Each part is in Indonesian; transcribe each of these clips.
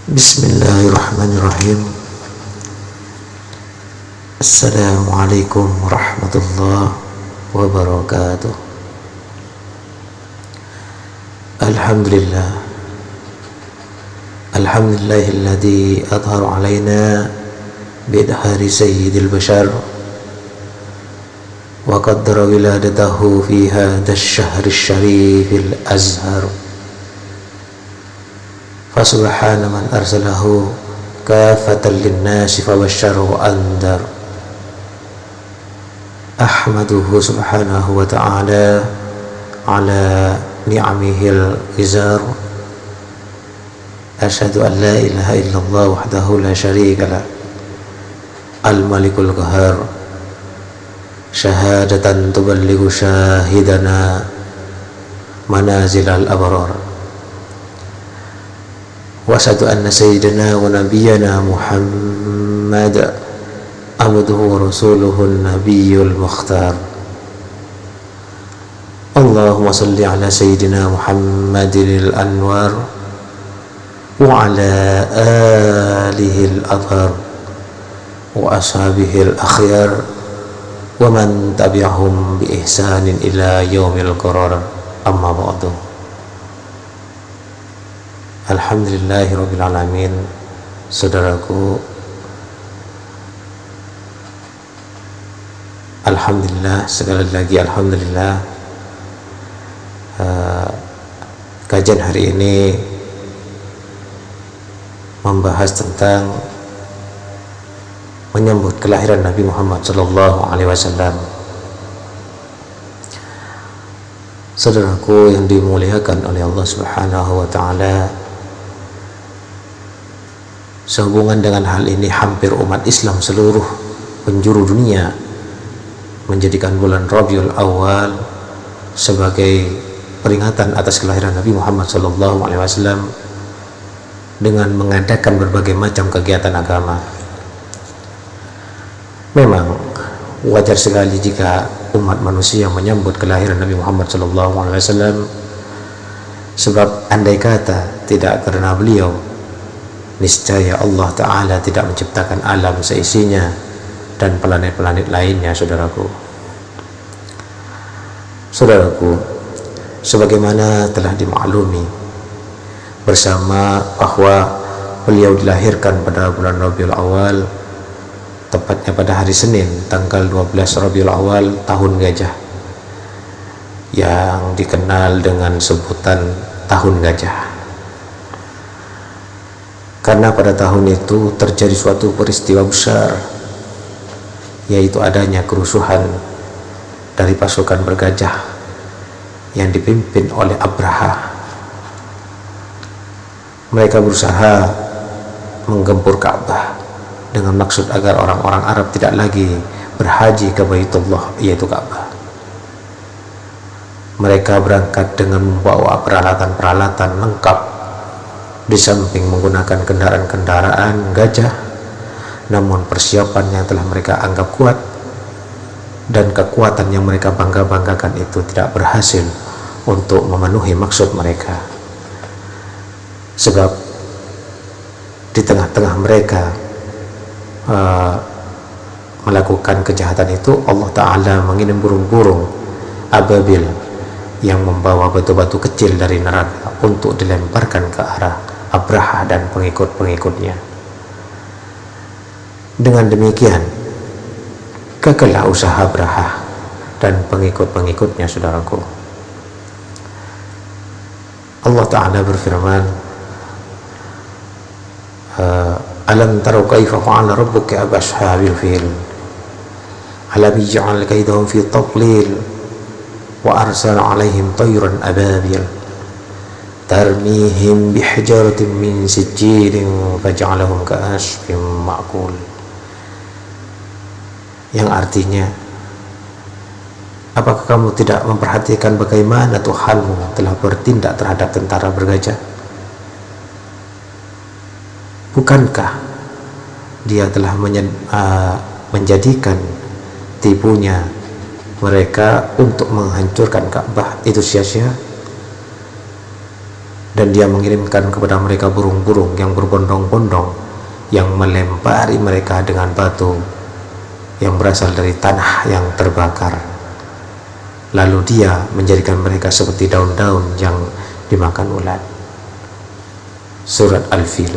Bismillahirrahmanirrahim. Assalamualaikum warahmatullahi wabarakatuh. Alhamdulillah. Alhamdulillahilladzi adhara alaina bidhari sayyidil bashar wa qaddara wiladatahu fi hadha ash-shahri asy-syarifil azhar. Fasubhana man arsalahu kafatan linnasi fabashshara wa andar. Ahmaduhu subhanahu wa ta'ala ala ni'amihil izar. Asyhadu an la ilaha illallah wahdahu la syarika lah, al-malikul qahar, syahadatan tuballighu syahidana manazilal abrar. Wa asyhadu anna sayyidina wa nabiyyana Muhammad abduhu wa rasuluhu nabiyyul mukhtar. Allahumma salli ala sayyidina Muhammadil anwar wa ala alihi al-athhar wa ashabihi al-akhyar wa man tabi'ahum bi ihsanin ila yaumil qarar. Amma ba'du. Alhamdulillahi rabbil alamin. Saudaraku, alhamdulillah, sekali lagi alhamdulillah. Kajian hari ini membahas tentang menyambut kelahiran Nabi Muhammad sallallahu alaihi wasallam. Saudaraku yang dimuliakan oleh Allah Subhanahu wa taala, sehubungan dengan hal ini hampir umat Islam seluruh penjuru dunia menjadikan bulan Rabiul Awal sebagai peringatan atas kelahiran Nabi Muhammad SAW dengan mengadakan berbagai macam kegiatan agama. Memang wajar sekali jika umat manusia menyambut kelahiran Nabi Muhammad SAW, sebab andai kata tidak karena beliau, niscaya Allah Ta'ala tidak menciptakan alam seisinya dan planet-planet lainnya. Saudaraku, sebagaimana telah dimaklumi bersama bahwa beliau dilahirkan pada bulan Rabiul Awal, tepatnya pada hari Senin tanggal 12 Rabiul Awal tahun gajah, yang dikenal dengan sebutan tahun gajah. Karena pada tahun itu terjadi suatu peristiwa besar, yaitu adanya kerusuhan dari pasukan bergajah yang dipimpin oleh Abraha. Mereka berusaha menggempur Ka'bah dengan maksud agar orang-orang Arab tidak lagi berhaji ke Baitullah, yaitu Ka'bah. Mereka berangkat dengan membawa peralatan-peralatan lengkap, di samping menggunakan kendaraan-kendaraan gajah. Namun persiapan yang telah mereka anggap kuat dan kekuatan yang mereka bangga-banggakan itu tidak berhasil untuk memenuhi maksud mereka. Sebab di tengah-tengah mereka melakukan kejahatan itu, Allah Ta'ala mengirim burung-burung ababil yang membawa batu-batu kecil dari neraka untuk dilemparkan ke arah Abraha dan pengikut-pengikutnya. Dengan demikian gagallah usaha Abraha dan pengikut-pengikutnya. Saudaraku, Allah Ta'ala berfirman, alam taru kaifa fa'ala rabbuka bi-ashabil fil alam yaj'al kaydahum fi tadlil wa arsala 'alaihim tayran ababil tarmihim bihijaratin min sijilin faj'alahum ka'asfin ma'kul. Yang artinya, apakah kamu tidak memperhatikan bagaimana Tuhanmu telah bertindak terhadap tentara bergajah? Bukankah Dia telah menjadikan tipunya mereka untuk menghancurkan Ka'bah itu sia-sia? dan dia mengirimkan kepada mereka burung-burung yang berbondong-bondong yang melempari mereka dengan batu yang berasal dari tanah yang terbakar. Lalu dia menjadikan mereka seperti daun-daun yang dimakan ulat. Surat Al-Fil.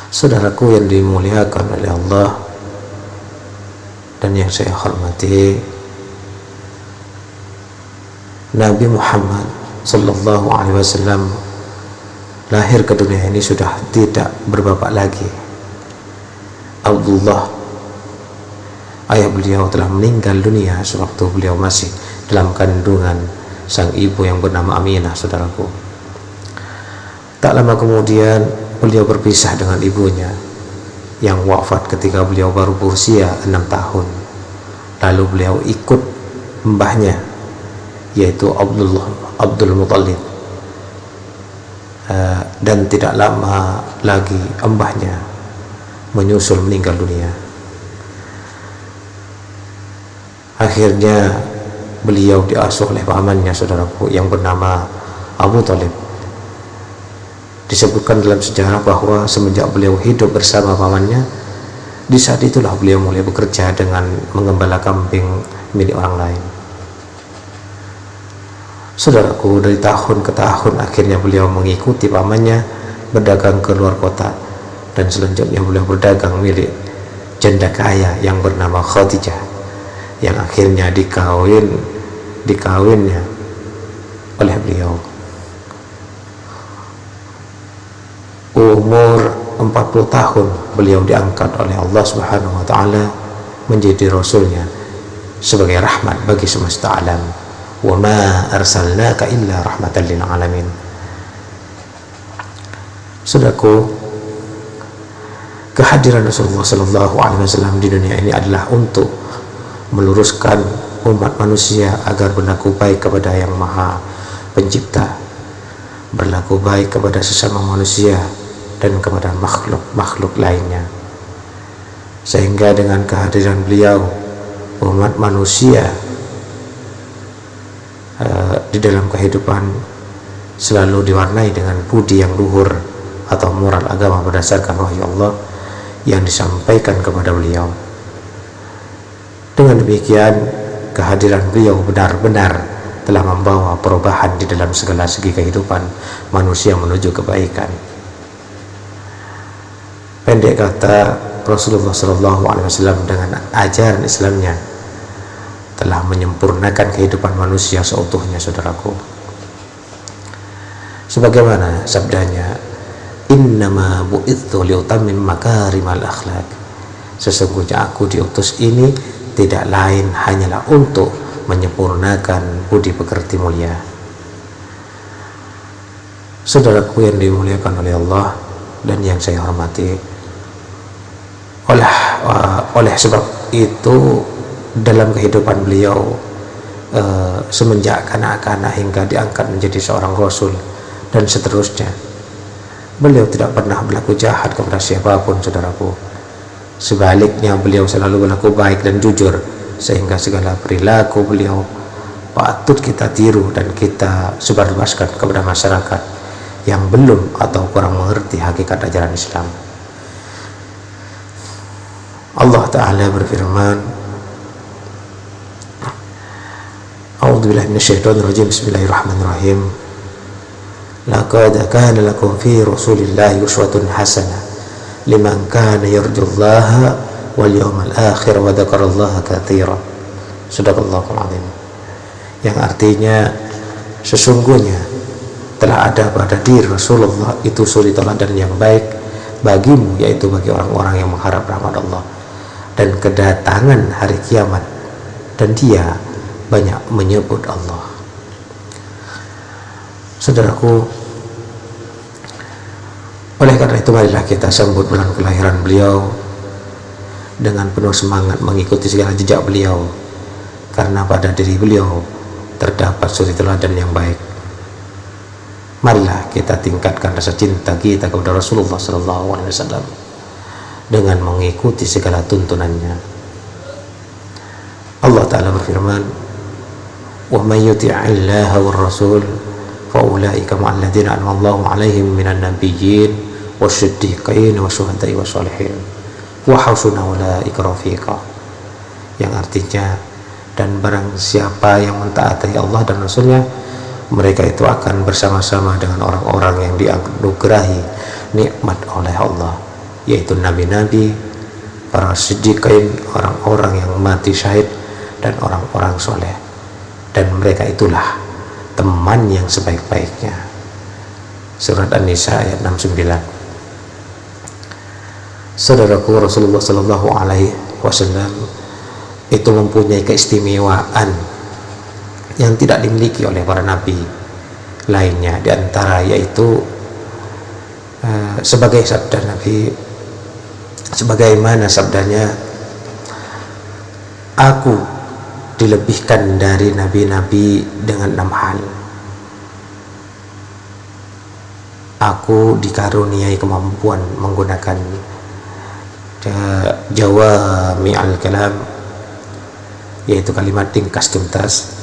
Saudaraku yang dimuliakan oleh Allah dan yang saya hormati, Nabi Muhammad sallallahu alaihi wasallam lahir ke dunia ini sudah tidak berbapak lagi. Abdullah, ayah beliau, telah meninggal dunia sewaktu beliau masih dalam kandungan sang ibu yang bernama Aminah, saudaraku. Tak lama kemudian beliau berpisah dengan ibunya yang wafat ketika beliau baru berusia 6 tahun. Lalu beliau ikut mbahnya, yaitu Abdul Muttalib, dan tidak lama lagi mbahnya menyusul meninggal dunia. Akhirnya beliau diasuh oleh pamannya, saudaraku, yang bernama Abu Talib. Disebutkan dalam sejarah bahwa semenjak beliau hidup bersama pamannya, di saat itulah beliau mulai bekerja dengan mengembala kambing milik orang lain. Saudaraku, dari tahun ke tahun akhirnya beliau mengikuti pamannya berdagang ke luar kota, dan selanjutnya beliau berdagang milik janda kaya yang bernama Khadijah, yang akhirnya dikawinnya oleh beliau. Umur 40 tahun beliau diangkat oleh Allah Subhanahu wa taala menjadi rasulnya sebagai rahmat bagi semesta alam. Wa ma arsalnaka illa rahmatan lil alamin. Saudaraku, kehadiran Rasulullah sallallahu alaihi wasallam di dunia ini adalah untuk meluruskan umat manusia agar berlaku baik kepada Yang Maha Pencipta, berlaku baik kepada sesama manusia dan kepada makhluk-makhluk lainnya. Sehingga dengan kehadiran beliau, umat manusia di dalam kehidupan selalu diwarnai dengan budi yang luhur atau moral agama berdasarkan wahyu Allah yang disampaikan kepada beliau. Dengan demikian, kehadiran beliau benar-benar telah membawa perubahan di dalam segala segi kehidupan manusia menuju kebaikan. Pendek kata, Rasulullah SAW dengan ajaran Islamnya telah menyempurnakan kehidupan manusia seutuhnya, saudaraku. Sebagaimana sabdanya, innama bu'ithu liutammim makarimal akhlak. Sesungguhnya aku diutus ini tidak lain hanyalah untuk menyempurnakan budi pekerti mulia. Saudaraku yang dimuliakan oleh Allah dan yang saya hormati, oleh sebab itu dalam kehidupan beliau semenjak kanak-kanak hingga diangkat menjadi seorang rasul dan seterusnya, beliau tidak pernah berlaku jahat kepada siapapun, saudaraku. Sebaliknya, beliau selalu berlaku baik dan jujur, sehingga segala perilaku beliau patut kita tiru dan kita sebarluaskan kepada masyarakat yang belum atau kurang mengerti hakikat ajaran Islam. Allah Ta'ala berfirman, A'udzubillahi minasyaitonirrajim, bismillahirrahmanirrahim. Laqad kana lakum fi Rasulillahi uswatun hasanah liman kana yarjullaha wal yawmal akhir wa dzakarallaha katsiran. Shadaqallahul azim. Yang artinya, sesungguhnya telah ada pada diri Rasulullah itu suri teladan yang baik bagimu, yaitu bagi orang-orang yang mengharap rahmat Allah dan kedatangan hari kiamat, dan dia banyak menyebut Allah. Saudaraku, oleh karena itu marilah kita sambut bulan kelahiran beliau dengan penuh semangat mengikuti segala jejak beliau, karena pada diri beliau terdapat suri teladan yang baik. Marilah kita tingkatkan rasa cinta kita kepada Rasulullah SAW dengan mengikuti segala tuntunannya. Allah Ta'ala berfirman, wa may yuti'illaha war rasul faulaika ma'al ladzina an'ama Allahu 'alaihim minan nabiyyin wasyiddiqin wasyuhada'i wassalihin wa hasuna ulaika rafiqa, yang artinya dan barang siapa yang mentaati Allah dan Rasulnya, mereka itu akan bersama-sama dengan orang-orang yang dianugerahi nikmat oleh Allah, yaitu nabi-nabi, para siddiqin, orang-orang yang mati syahid, dan orang-orang soleh, dan mereka itulah teman yang sebaik-baiknya. Surat An-Nisa ayat 69. Saudaraku, Rasulullah Sallallahu Alaihi Wasallam itu mempunyai keistimewaan yang tidak dimiliki oleh para nabi lainnya, diantara yaitu sebagai sabda Nabi, sebagaimana sabdanya, aku dilebihkan dari nabi-nabi dengan 6 hal. Aku dikaruniai kemampuan menggunakan jawami'al kalam, yaitu kalimat ringkas tuntas,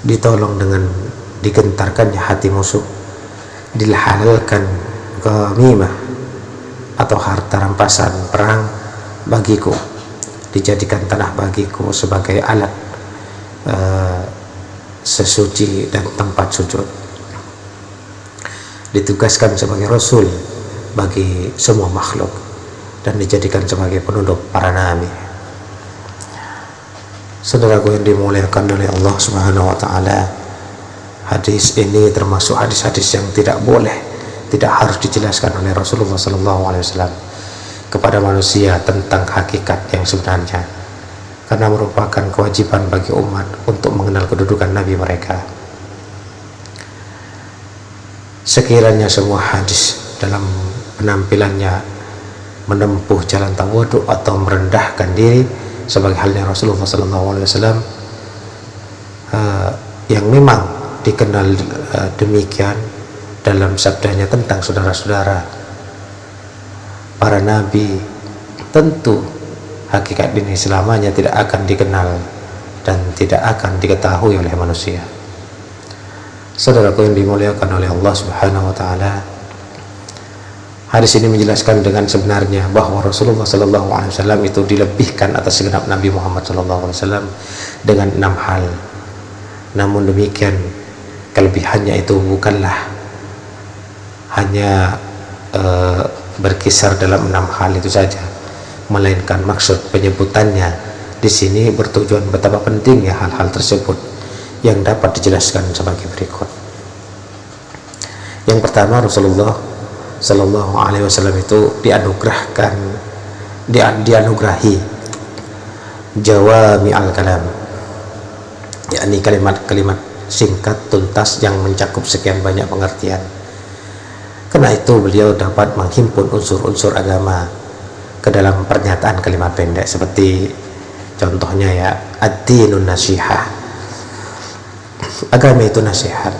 ditolong dengan digentarkannya hati musuh, dihalalkan ghamimah atau harta rampasan perang bagiku, dijadikan tanah bagiku sebagai alat sesuci dan tempat sujud, ditugaskan sebagai rasul bagi semua makhluk, dan dijadikan sebagai penutup para nabi. Saudaraku yang dimuliakan oleh Allah Subhanahu wa taala, hadis ini termasuk hadis-hadis yang tidak boleh, tidak harus dijelaskan oleh Rasulullah sallallahu alaihi wasallam kepada manusia tentang hakikat yang sebenarnya, karena merupakan kewajiban bagi umat untuk mengenal kedudukan nabi mereka. Sekiranya semua hadis dalam penampilannya menempuh jalan tawadhu atau merendahkan diri sebagai halnya Rasulullah SAW yang memang dikenal demikian dalam sabdanya tentang saudara-saudara para nabi, tentu hakikat ini selamanya tidak akan dikenal dan tidak akan diketahui oleh manusia. Saudaraku yang dimuliakan oleh Allah Subhanahu wa taala, hadis ini menjelaskan dengan sebenarnya bahwa Rasulullah Sallallahu Alaihi Wasallam itu dilebihkan atas segenap Nabi Muhammad Sallallahu Alaihi Wasallam dengan 6 hal. Namun demikian, kelebihannya itu bukanlah hanya berkisar dalam 6 hal itu saja, melainkan maksud penyebutannya di sini bertujuan betapa pentingnya hal-hal tersebut yang dapat dijelaskan sebagai berikut. Yang pertama, Rasulullah Sallallahu Alaihi Wasallam itu dianugerahi jawami'al kalam, yakni kalimat-kalimat singkat tuntas yang mencakup sekian banyak pengertian. Karena itu beliau dapat menghimpun unsur-unsur agama ke dalam pernyataan kalimat pendek, seperti contohnya ya, ad-dinun nasihah, agama itu nasihat.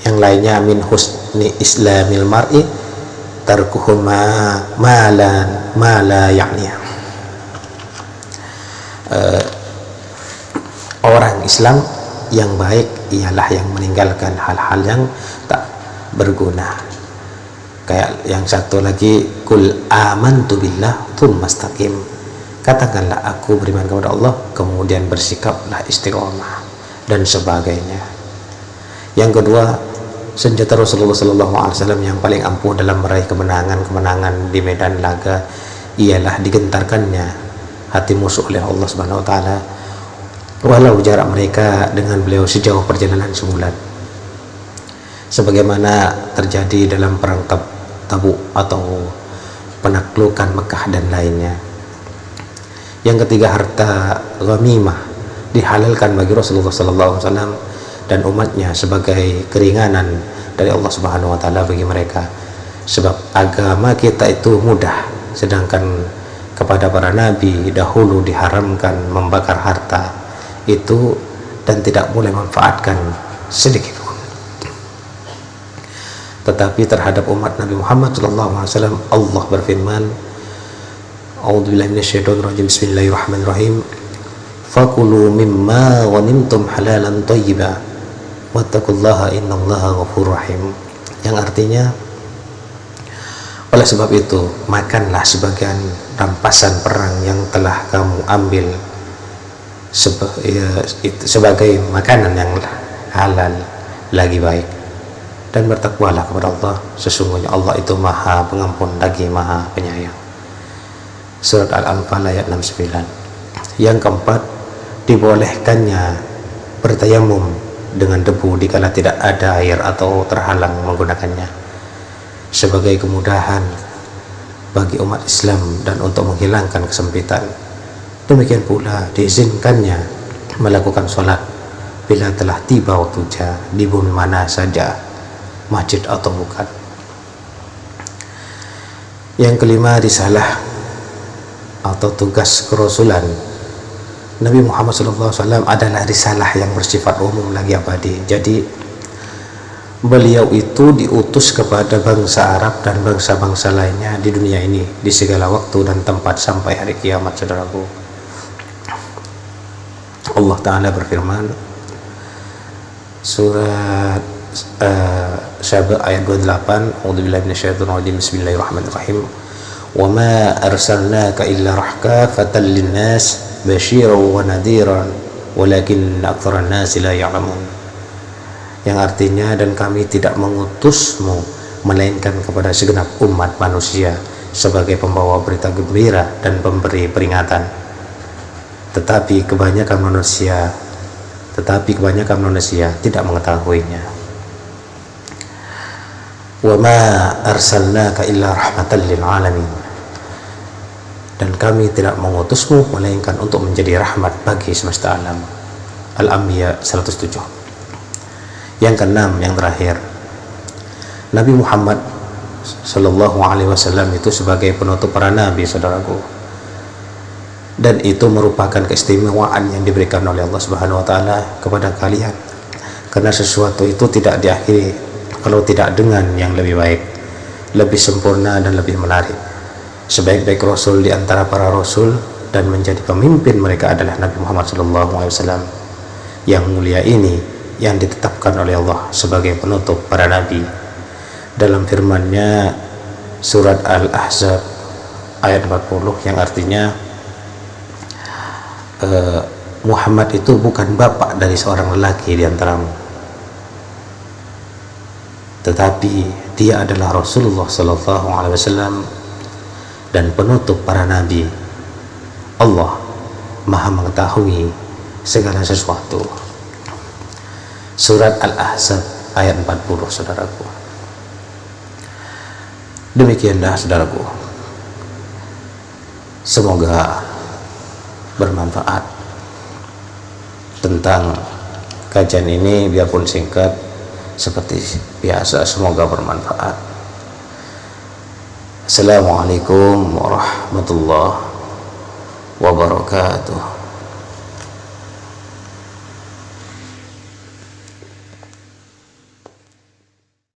Yang lainnya, min husni islamil mar'i tarkuhu ma la ya'ni. Orang Islam yang baik ialah yang meninggalkan hal-hal yang tak berguna. Kayak yang satu lagi, kul amantu billah tsumma istaqim, katakanlah aku beriman kepada Allah kemudian bersikaplah istiqomah, dan sebagainya. Yang kedua, senjata Rasulullah SAW yang paling ampuh dalam meraih kemenangan di medan laga ialah digentarkannya hati musuh oleh Allah Subhanahu wa taala, walau jarak mereka dengan beliau sejauh perjalanan sebulan, sebagaimana terjadi dalam perang Tabuk atau penaklukan Mekah dan lainnya. Yang ketiga, harta ghamimah dihalalkan bagi Rasulullah SAW dan umatnya sebagai keringanan dari Allah Subhanahu wa taala bagi mereka, sebab agama kita itu mudah, sedangkan kepada para nabi dahulu diharamkan membakar harta itu dan tidak boleh memanfaatkan sedikit pun. Tetapi terhadap umat Nabi Muhammad SAW Allah berfirman, A'udzubillahi minasyaitonirrajim, bismillahirrahmanirrahim, fakulu mimma ghanimtum halalan thayyiba wattaqullaha innallaha ghafurur rahim, yang artinya oleh sebab itu makanlah sebagian rampasan perang yang telah kamu ambil sebagai makanan yang halal lagi baik, dan bertakwalah kepada Allah, sesungguhnya Allah itu maha pengampun lagi maha penyayang. Surat Al-Anfal ayat 69. Yang keempat, dibolehkannya bertayamum dengan debu dikala tidak ada air atau terhalang menggunakannya sebagai kemudahan bagi umat Islam dan untuk menghilangkan kesempitan. Demikian pula diizinkannya melakukan sholat bila telah tiba waktunya di bumi mana saja, masjid atau bukan. Yang kelima, risalah atau tugas kerasulan Nabi Muhammad SAW adalah risalah yang bersifat umum lagi abadi. Jadi beliau itu diutus kepada bangsa Arab dan bangsa-bangsa lainnya di dunia ini di segala waktu dan tempat sampai hari kiamat, saudaraku. Allah Ta'ala berfirman surat Syaba ayat 28, A'udzubillahi minasyaitonir bismillahirrahmanirrahim. Wa ma arsalnaka illa rahkafatan linnas basyiran wa nadhiran walakin aktsaran nasi la ya'lamun, yang artinya, dan kami tidak mengutusmu melainkan kepada segenap umat manusia sebagai pembawa berita gembira dan pemberi peringatan, tetapi kebanyakan manusia tidak mengetahuinya. Wa ma arsalnaka illa rahmatan lil alamin, dan kami tidak mengutusmu melainkan untuk menjadi rahmat bagi semesta alam. Al-Anbiya 107. Yang keenam, yang terakhir, Nabi Muhammad Sallallahu Alaihi Wasallam itu sebagai penutup para nabi, saudaraku, dan itu merupakan keistimewaan yang diberikan oleh Allah Subhanahu Wa Taala kepada kalian, karena sesuatu itu tidak diakhiri kalau tidak dengan yang lebih baik, lebih sempurna dan lebih menarik. Sebaik-baik rasul di antara para rasul dan menjadi pemimpin mereka adalah Nabi Muhammad Sallallahu Alaihi Wasallam yang mulia ini, yang ditetapkan oleh Allah sebagai penutup para nabi dalam firman-Nya surat Al-Ahzab ayat 40, yang artinya Muhammad itu bukan bapak dari seorang lelaki di antaramu, tetapi dia adalah Rasulullah Sallallahu Alaihi Wasallam dan penutup para nabi. Allah maha mengetahui segala sesuatu. Surat Al-Ahzab ayat 40, saudaraku. Demikianlah, saudaraku, semoga bermanfaat tentang kajian ini, biarpun singkat seperti biasa, semoga bermanfaat. Assalamualaikum warahmatullahi wabarakatuh.